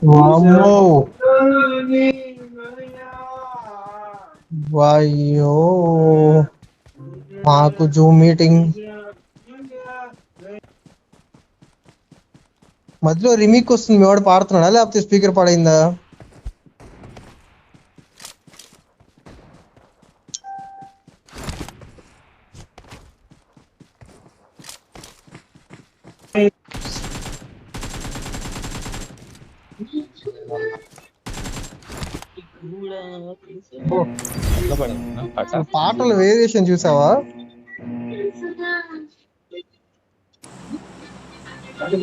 వామ్మో వాయ్యో మాకు Zoom meeting మధ్యలో రిమిక్ వస్తుంది. మీ వాడు పాడుతున్నాడా లేకపోతే స్పీకర్ పాడైందా? పాటల వేరియేషన్ చూసావా?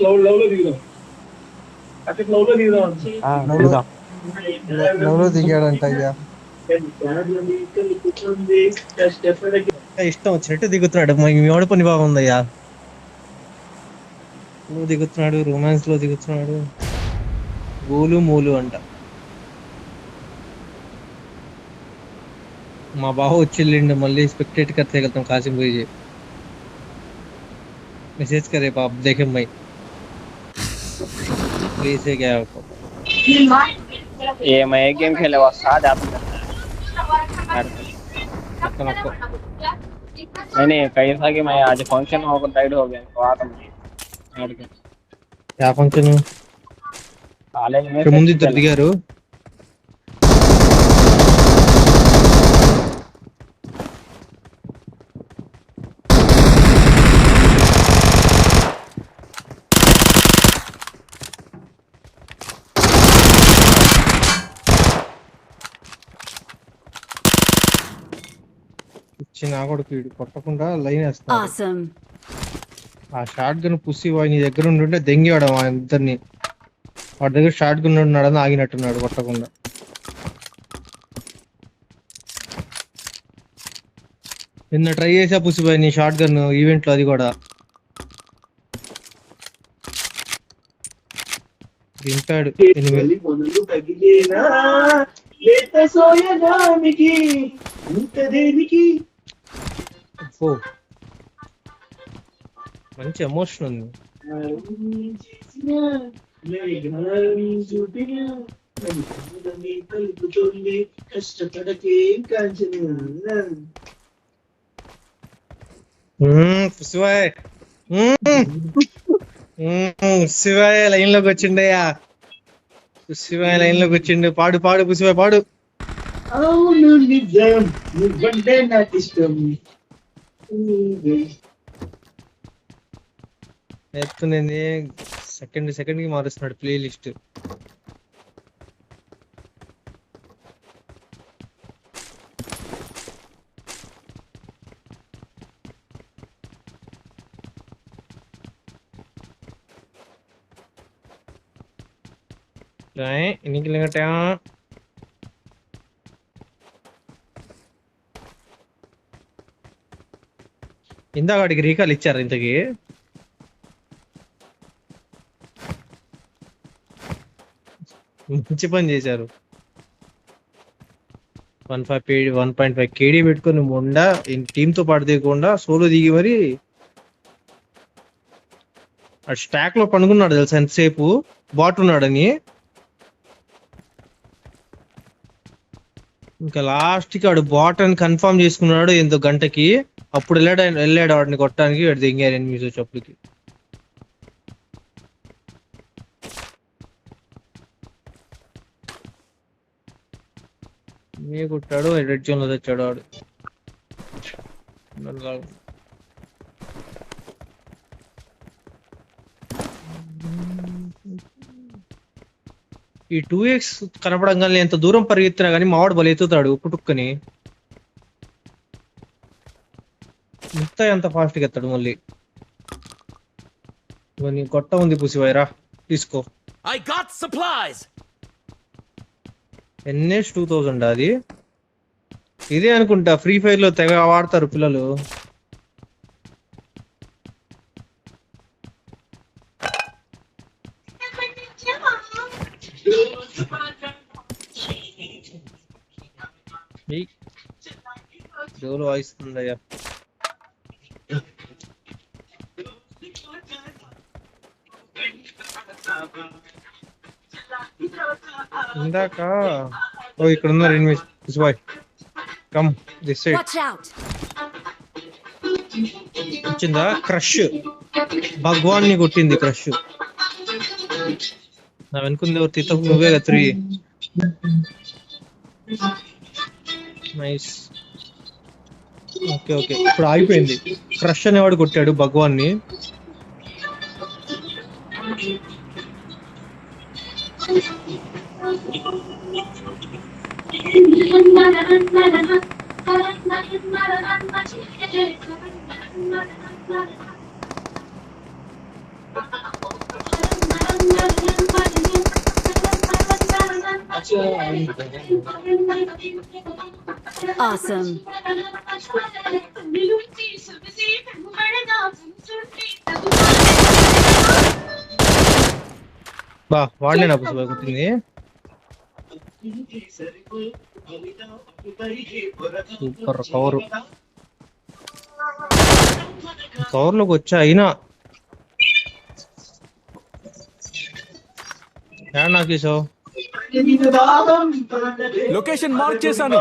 లవ్ లో దిగాడంట. అయ్యా ఇష్టం వచ్చినట్టు దిగుతున్నాడు. మీ వాడు పని బాగుందయ్యా. నువ్వు దిగుతున్నాడు, రొమాన్స్ లో దిగుతున్నాడు. గోలు మూలు అంట. మా బావ వచ్చిండు, మళ్ళీ स्पेक्टेट करते करता हूँ कासिम भाई जी मैसेज करे आप देखे भाई प्लीज से क्या आपको ये मैं एक गेम खेले वो साथ आप नहीं कहीं था कि मैं आज फंक्शन में होकर टाइड हो गया तो आता हूँ क्या फंक्शन कॉलेज में ముందు ఇద్దరు దిగారు. నా కొడుకు వీడు కొట్టకుండా లైన్ వేస్తాడు. ఆ షార్ట్ గన్ పుసి నీ దగ్గర ఉండుంటే దెంగేవాడు ఆ ఇద్దరిని. వాడి దగ్గర షార్ట్ గన్ ఉన్నాడని ఆగినట్టున్నాడు కొట్టకుండా. నిన్న ట్రై చేసా పుసిబాయ్ నీ షార్ట్ గన్ ఈవెంట్ లో, అది కూడా దింపాడు. మంచి ఎమోషన్ ఉంది. పుసిబాయ్ లైన్ లోకి వచ్చిండయ్యా. పుసిబాయ్ లైన్ లోకి వచ్చిండు. పాడు పాడు పుసిబాయ్ పాడు. అవును నిజం నువ్వంటే నాకు ఇష్టం. నేర్చుకునేది సెకండ్ కి మారుస్తున్నాడు ప్లే లిస్ట్. இன்னைக்கு இல்லைங்கட்டா ఇందాక వాడికి రీకాల్ ఇచ్చారు. ఇంతకి మంచి పని చేశారు. 1.5 కేడీ పెట్టుకుని మొండా టీమ్ తో పాటు దిగకుండా సోలో దిగి మరి స్టాక్ లో పనుకున్నాడు తెలుసా ఎంతసేపు బాట్ ఉన్నాడని. ఇంకా లాస్ట్ కి వాడు బాట్ అని కన్ఫర్మ్ చేసుకున్నాడు ఎంతో గంటకి. అప్పుడు వెళ్ళాడు వాడిని కొట్టడానికి. వాడు దిగారు ఎనిమిది వచ్చేప్పటికి. మే కొట్టాడు, రెడ్ జోన్ లో తెచ్చాడు వాడు. ఈ 2x కనపడంగానే ఎంత దూరం పరిగెత్తినా కానీ మావాడు బలి ఎత్తుతాడు పుట్టుక్కని. ఇంత ఎంత ఫాస్ట్ గా ఎత్తాడు మళ్ళీ. నీ కొట్ట ఉంది పుసివైరా తీసుకో. NH 2000 అది. ఇదే అనుకుంటా ఫ్రీ ఫైర్ లో తెగ వాడతారు పిల్లలు. జోలు వాయిస్తుందయ్యా. ఇందాక ఓ ఇక్కడ ఉన్నారు enemies boy come this side Watch out! వచ్చిందా క్రష్ భగవాన్ ని కొట్టింది క్రష్ నా వెనుకుంది ఎవరు తీత నువ్వే కదా 3 నైస్ ఓకే ఓకే ఇప్పుడు ఆగిపోయింది క్రష్ అనేవాడు కొట్టాడు భగవాన్ ని Awesome. బా వాడినే నా పుస్తకం కొట్టింది సూపర్ కవర్ లోకి వచ్చా అయినా నాకేసావు లొకేషన్ మార్క్ చేశాను.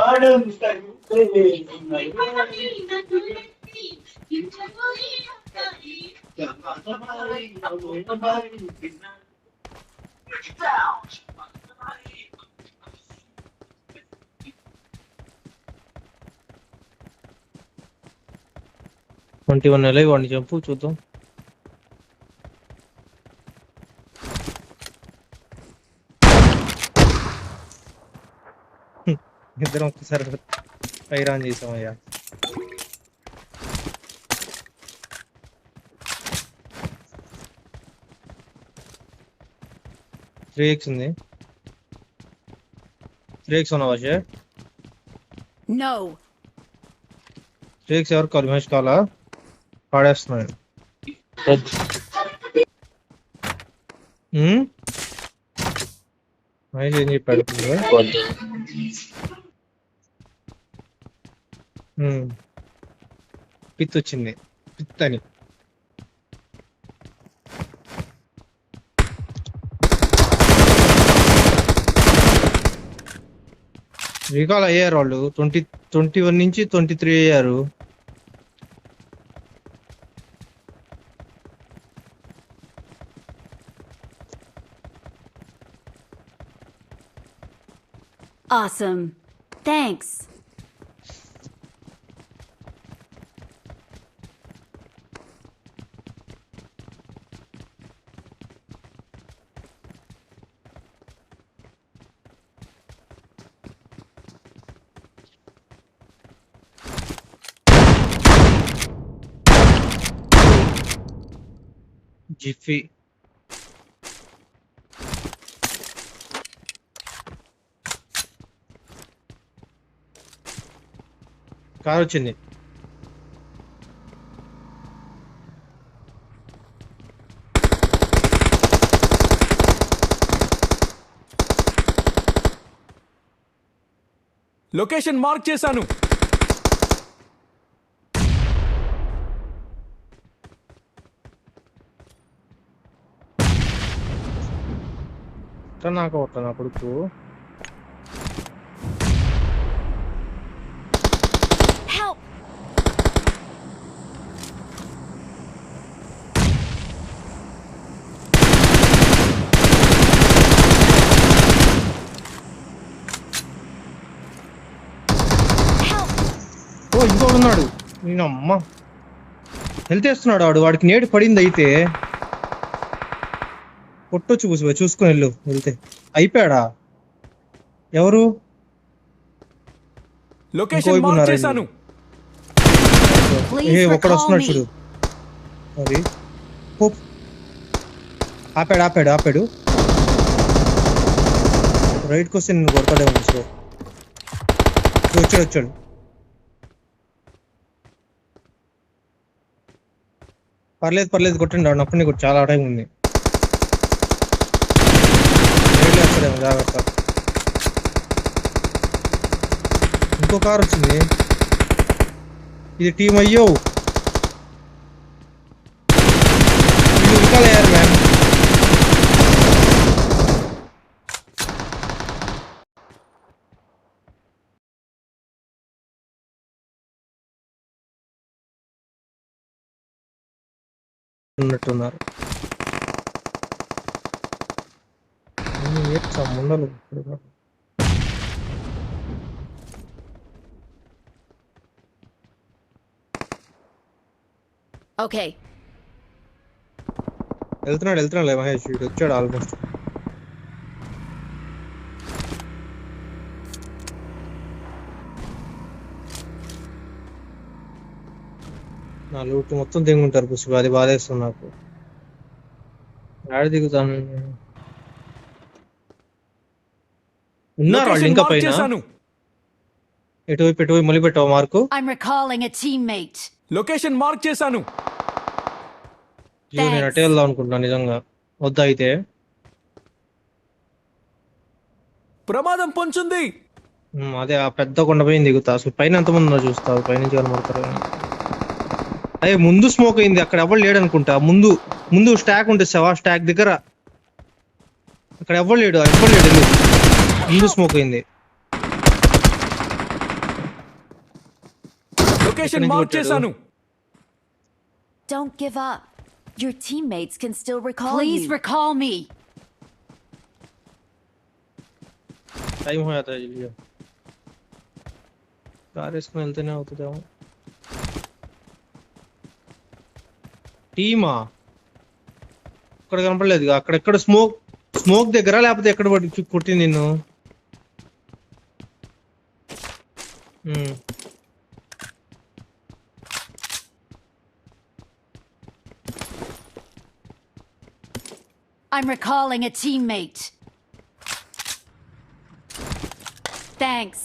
ట్వంటీ వన్ నెల వాడిని చంపు చూద్దాం ఇద్దరం ఒక్కసారి ఫైర్ ఆన్ చేసామయ్యా త్రీఎక్స్ ఉంది త్రీఎక్స్ ఉన్నావా షేర్ No. త్రీఎక్స్ ఎవరు కావాలి మహేష్ కావాలా పాడేస్తున్నాడు మహేష్ ఏం చెప్పాడు పిత్ వచ్చింది పిత్ అని రీకాల్ అయ్యారు వాళ్ళు 21 నుంచి 23 అయ్యారు Awesome. Thanks. జిఫీ కార్ వచ్చింది లొకేషన్ మార్క్ చేశాను. నాకు అవుతాను నా కొడుకు Help! ఓ ఇంకోడు ఉన్నాడు నేను అమ్మ హెల్త్ వేస్తున్నాడు వాడికి నేడు పడింది అయితే కొట్టొచ్చు కూర్చో చూసుకొని వెళ్ళు వెళ్తే అయిపోయాడా ఎవరు లొకేషన్ మార్క్ చేశాను. ఒక్కడు వస్తున్నాడు చూడు అది ఆపాడు రైట్కి వస్తే నేను కొడతాడేమో వచ్చాడు పర్లేదు కొట్టండి వాడు నొప్పని కొట్టి చాలా టైం ఉంది జాగ్రత్త ఇంకో కార్ వచ్చింది ఇది టీం అయ్యో మ్యాన్ ఉన్నట్టున్నారు. ముండలు Okay. వెళ్తున్నాడు మహేష్, వీడు వచ్చాడు ఆల్మోస్ట్. నా లూట్ మొత్తం దిగుంటారు పుష్ప, అది బాధేస్తుంది నాకు. ఆడ దిగుతాను. ఉన్నారు వాళ్ళు లొకేషన్ ఇంకా మార్క్ పైన. చేశాను. ఎటువైపు మళ్ళీ పెట్టావు mark? I'm recalling a teammate. Location mark చేశాను. అయ్యో, నేను అటే వెళ్దాం అనుకుంటున్నాను నిజంగా. వద్దా అయితే? ప్రమాదం పొంచుంది. అదే ఆ పెద్ద కొండపై దిగుతా. అసలు పైన ఎంతమంది ఉన్నారు చూస్తావు, పైనుంచి కనబడతారు. అయ్యే ముందు స్మోక్ అయింది, అక్కడ ఎవరు లేడు అనుకుంటా. ముందు స్టాక్ ఉంటుంది, స్టాక్ దగ్గర. అక్కడ ఎవరు లేడు ఎందుకు? ముందు స్మోక్ అయింది. లొకేషన్ మార్క్ చేశాను. Don't give up. Your teammates can still recall you. Please recall me. Time హోయాతా జల్దీ. కార్ వేసుకుని వెళ్తేనే అవుతుందేమో. టీమా ఇక్కడ కనపడలేదు. అక్కడెక్కడ స్మోక్ దగ్గర, లేకపోతే ఎక్కడ పడి కొట్టింది నిన్ను? I'm recalling a teammate. Thanks.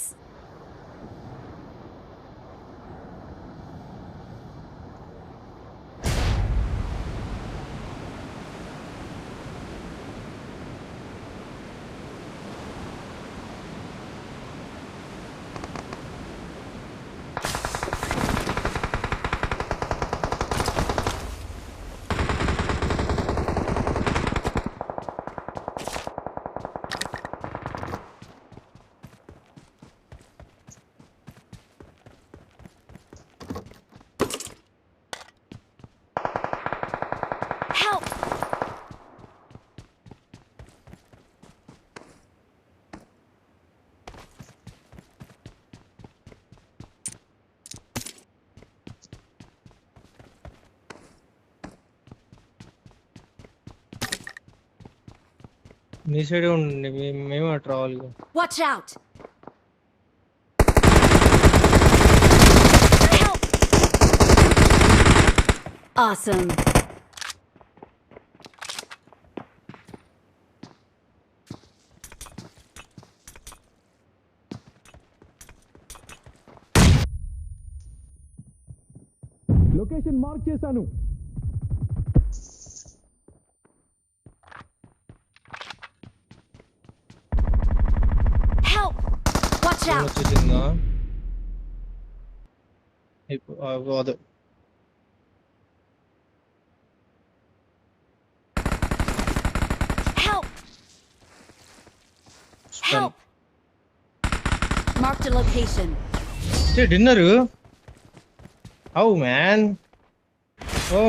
Help! నీ సైడే ఉండండి, మేము అటు రావాలి. Watch out! Help! Awesome. Location mark చేశాను. Help! Watch out! వచ్చేసిందా? అదే Help! Help! Marked a location. Dinner. How man? Oh